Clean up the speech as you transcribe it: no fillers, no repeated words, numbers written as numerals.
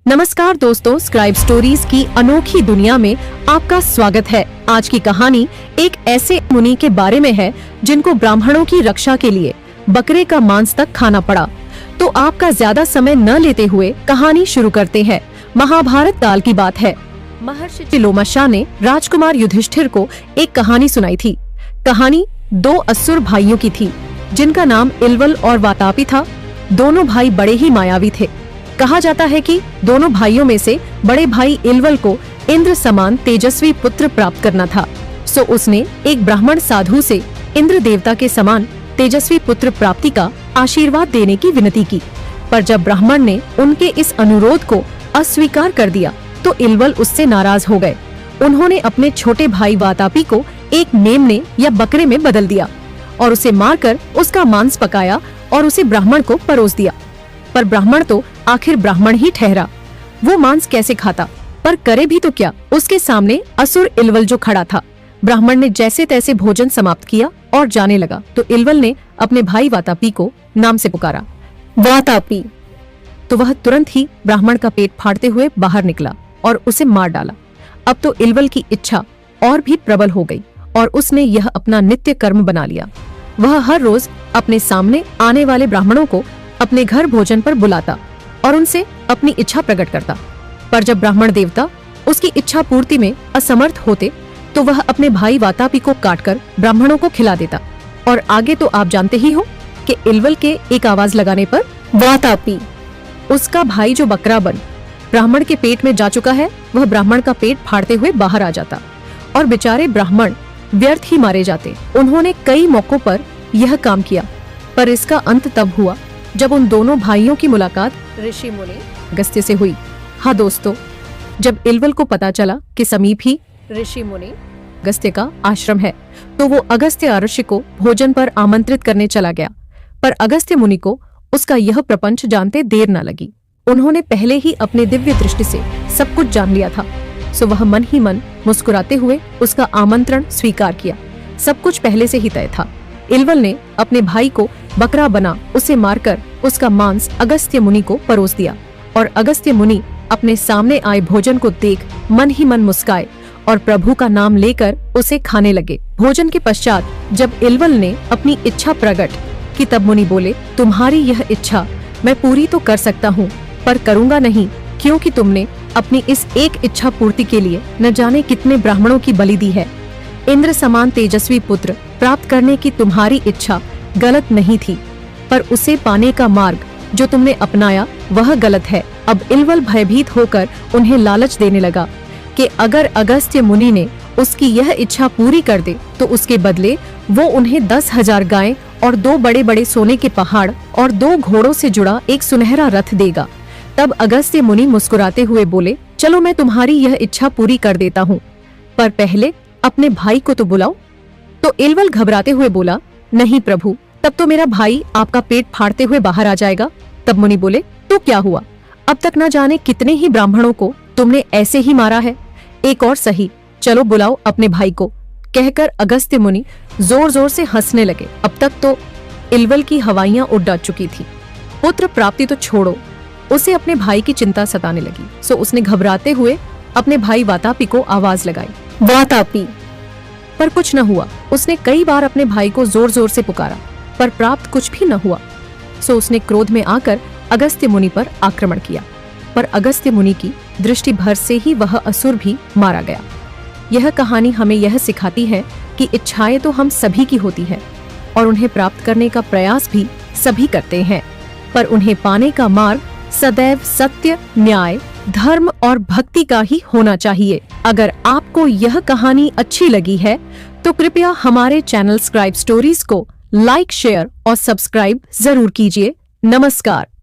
नमस्कार दोस्तों, scribe stories की अनोखी दुनिया में आपका स्वागत है। आज की कहानी एक ऐसे मुनि के बारे में है जिनको ब्राह्मणों की रक्षा के लिए बकरे का मांस तक खाना पड़ा। तो आपका ज्यादा समय न लेते हुए कहानी शुरू करते हैं। महाभारत काल की बात है। महर्षि चिलोमाशाह ने राजकुमार युधिष्ठिर को एक कहानी सुनाई थी। कहानी दो असुर भाइयों की थी जिनका नाम इल्वल और वातापी था। दोनों भाई बड़े ही मायावी थे। कहा जाता है कि दोनों भाइयों में से बड़े भाई इल्वल को इंद्र समान तेजस्वी पुत्र प्राप्त करना था। सो उसने एक ब्राह्मण साधु से इंद्र देवता के समान तेजस्वी पुत्र प्राप्ति का आशीर्वाद देने की विनती की। पर जब ब्राह्मण ने उनके इस अनुरोध को अस्वीकार कर दिया तो इल्वल उससे नाराज हो गए। उन्होंने अपने छोटे भाई वातापी को एक मेमने या बकरे में बदल दिया और उसे मारकर उसका मांस पकाया और उसे ब्राह्मण को परोस दिया। पर ब्राह्मण तो आखिर ब्राह्मण ही ठहरा। वो मांस कैसे खाता, पर करे भी तो क्या। उसके सामने असुर इल्वल जो खड़ा था। ब्राह्मण ने जैसे तैसे भोजन समाप्त किया और जाने लगा तो इल्वल ने अपने भाई वातापी को नाम से पुकारा, वातापी। तो वह तुरंत ही ब्राह्मण का पेट फाड़ते हुए बाहर निकला और उसे मार डाला। अब तो इल्वल की इच्छा और भी प्रबल हो गई और उसने यह अपना नित्य कर्म बना लिया। वह हर रोज अपने सामने आने वाले ब्राह्मणों को अपने घर भोजन पर बुलाता और उनसे अपनी इच्छा प्रकट करता। पर जब ब्राह्मण देवता उसकी इच्छा पूर्ति में असमर्थ होते तो वह अपने भाई वातापी को काटकर ब्राह्मणों को खिला देता। और आगे तो आप जानते ही हो कि इल्वल के एक आवाज लगाने पर वातापी, उसका भाई जो बकरा बन ब्राह्मण के पेट में जा चुका है, वह ब्राह्मण का पेट फाड़ते हुए बाहर आ जाता और बेचारे ब्राह्मण व्यर्थ ही मारे जाते। उन्होंने कई मौकों पर यह काम किया, पर इसका अंत तब हुआ जब उन दोनों भाइयों की मुलाकात ऋषि मुनि अगस्त्य से हुई। हाँ दोस्तों, जब इल्वल को पता चला कि समीप ही ऋषि मुनि अगस्त्य का आश्रम है तो वो अगस्त्य ऋषि को भोजन पर आमंत्रित करने चला गया। पर अगस्त्य मुनि को उसका यह प्रपंच जानते देर न लगी। उन्होंने पहले ही अपने दिव्य दृष्टि से सब कुछ जान लिया था। सो वह मन ही मन मुस्कुराते हुए उसका आमंत्रण स्वीकार किया। सब कुछ पहले से ही तय था। इल्वल ने अपने भाई को बकरा बना उसे मारकर उसका मांस अगस्त्य मुनि को परोस दिया और अगस्त्य मुनि अपने सामने आए भोजन को देख मन ही मन मुस्काए और प्रभु का नाम लेकर उसे खाने लगे। भोजन के पश्चात जब इल्वल ने अपनी इच्छा प्रकट की तब मुनि बोले, तुम्हारी यह इच्छा मैं पूरी तो कर सकता हूँ, पर करूँगा नहीं, क्योंकि तुमने अपनी इस एक इच्छा पूर्ति के लिए न जाने कितने ब्राह्मणों की बलि दी है। इंद्र समान तेजस्वी पुत्र प्राप्त करने की तुम्हारी इच्छा गलत नहीं थी, पर उसे पाने का मार्ग जो तुमने अपनाया वह गलत है। अब इल्वल भयभीत होकर उन्हें लालच देने लगा कि अगर अगस्त्य मुनि ने उसकी यह इच्छा पूरी कर दे तो उसके बदले वो उन्हें 10,000 गायें और 2 बड़े बड़े सोने के पहाड़ और 2 घोड़ों से जुड़ा एक सुनहरा रथ देगा। तब अगस्त्य मुनि मुस्कुराते हुए बोले, चलो मैं तुम्हारी यह इच्छा पूरी कर देता हूँ, पर पहले अपने भाई को तो बुलाओ। तो इल्वल घबराते हुए बोला, नहीं प्रभु, तब तो मेरा भाई आपका पेट फाड़ते हुए बाहर आ जाएगा। तब मुनि बोले, तो क्या हुआ, अब तक न जाने कितने ही ब्राह्मणों को तुमने ऐसे ही मारा है, एक और सही, चलो बुलाओ अपने भाई को। कहकर अगस्त्य मुनि जोर जोर से हंसने लगे। अब तक तो इल्वल की हवाइयां उड़ जा चुकी थी। पुत्र प्राप्ति तो छोड़ो, उसे अपने भाई की चिंता सताने लगी। सो उसने घबराते हुए अपने भाई वातापी को आवाज लगाई, वातापी, पर कुछ न हुआ। उसने कई बार अपने भाई को जोर जोर से पुकारा, पर प्राप्त कुछ भी न हुआ। सो उसने क्रोध में आकर अगस्त्य मुनि पर आक्रमण किया, पर अगस्त्य मुनि की दृष्टि भर से ही वह असुर भी मारा गया। यह कहानी हमें यह सिखाती है कि इच्छाएं तो हम सभी की होती है और उन्हें प्राप्त करने का प्रयास भी सभी करते हैं, पर उन्हें पाने का मार्ग सदैव सत्य, न्याय, धर्म और भक्ति का ही होना चाहिए। अगर आपको यह कहानी अच्छी लगी है तो कृपया हमारे चैनल स्क्राइब स्टोरीज को लाइक, शेयर और सब्सक्राइब जरूर कीजिए। नमस्कार।